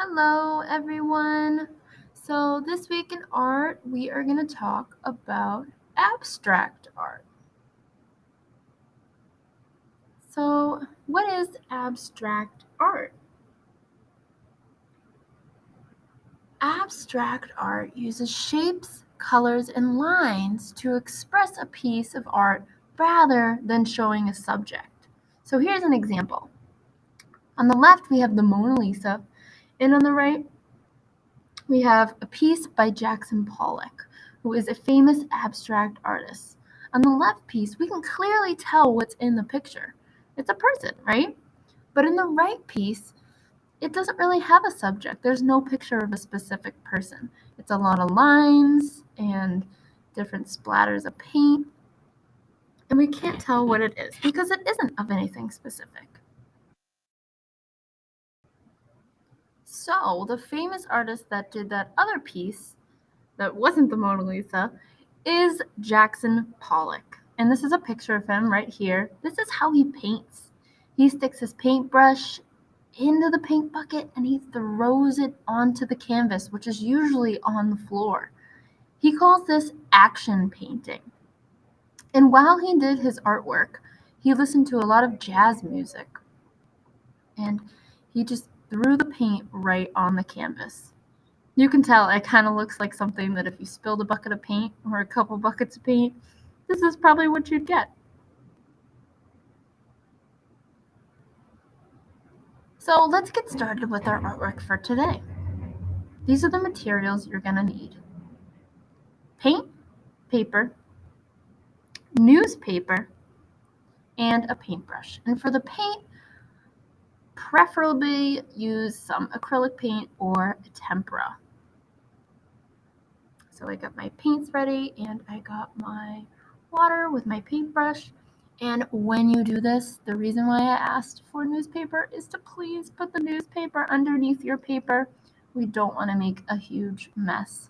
Hello, everyone. So, this week in art, we are going to talk about abstract art. So, what is abstract art? Abstract art uses shapes, colors, and lines to express a piece of art rather than showing a subject. So, here's an example. On the left, we have the Mona Lisa, and on the right, we have a piece by Jackson Pollock, who is a famous abstract artist. On the left piece, we can clearly tell what's in the picture. It's a person, right? But in the right piece, it doesn't really have a subject. There's no picture of a specific person. It's a lot of lines and different splatters of paint, and we can't tell what it is because it isn't of anything specific. So, the famous artist that did that other piece that wasn't the Mona Lisa is Jackson Pollock. And this is a picture of him right here. This is how he paints. He sticks his paintbrush into the paint bucket and he throws it onto the canvas, which is usually on the floor. He calls this action painting. And while he did his artwork, he listened to a lot of jazz music. And he just threw the paint right on the canvas. You can tell it kind of looks like something that if you spilled a bucket of paint or a couple buckets of paint, this is probably what you'd get. So let's get started with our artwork for today. These are the materials you're going to need. Paint, paper, newspaper, and a paintbrush. And for the paint, preferably use some acrylic paint or tempera. So I got my paints ready and I got my water with my paintbrush. And when you do this, the reason why I asked for newspaper is to please put the newspaper underneath your paper. We don't want to make a huge mess.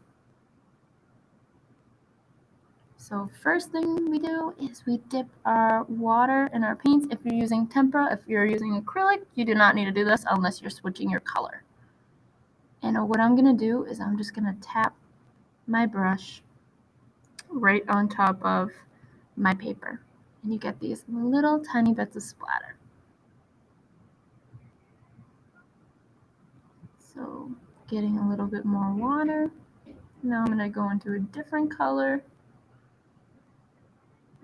So first thing we do is we dip our water in our paints. If you're using tempera, if you're using acrylic, you do not need to do this unless you're switching your color. And what I'm going to do is I'm just going to tap my brush right on top of my paper. And you get these little tiny bits of splatter. So getting a little bit more water. Now I'm going to go into a different color.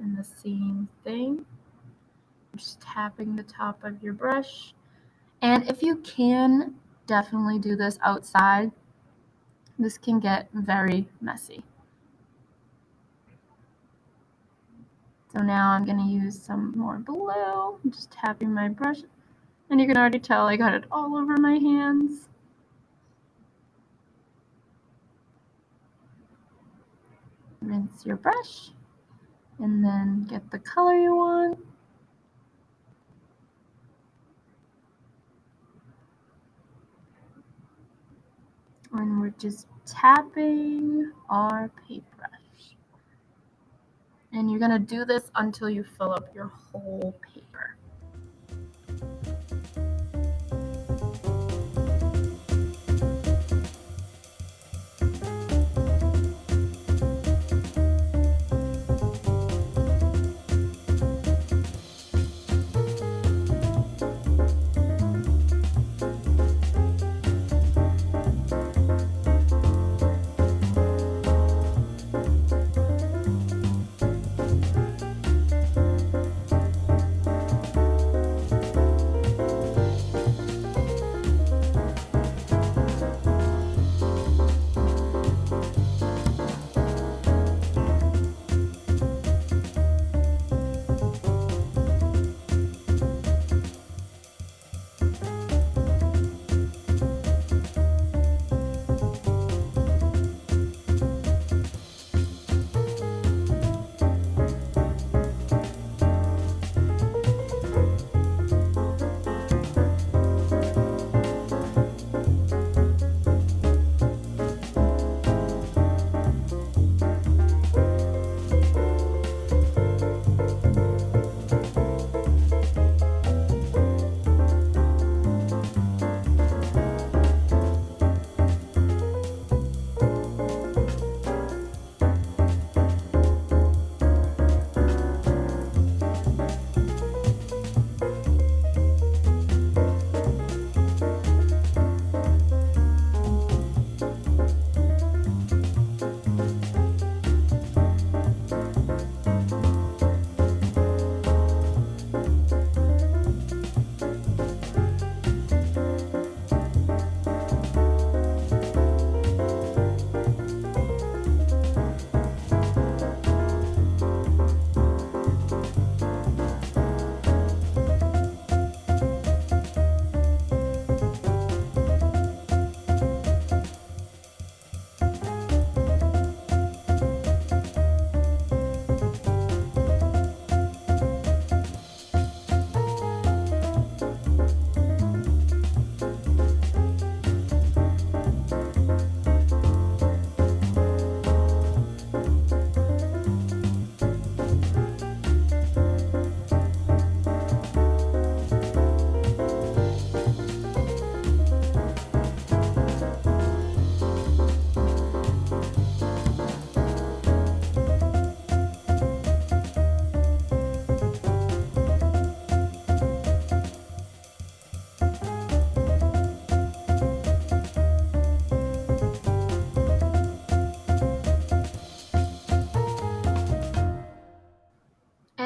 And the same thing. Just tapping the top of your brush. And if you can, definitely do this outside. This can get very messy. So now I'm going to use some more blue. I'm just tapping my brush. And you can already tell I got it all over my hands. Rinse your brush. And then get the color you want. And we're just tapping our paintbrush. And you're going to do this until you fill up your whole paper.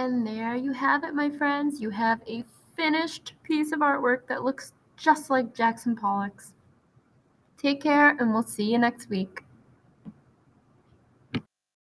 And there you have it, my friends. You have a finished piece of artwork that looks just like Jackson Pollock's. Take care, and we'll see you next week.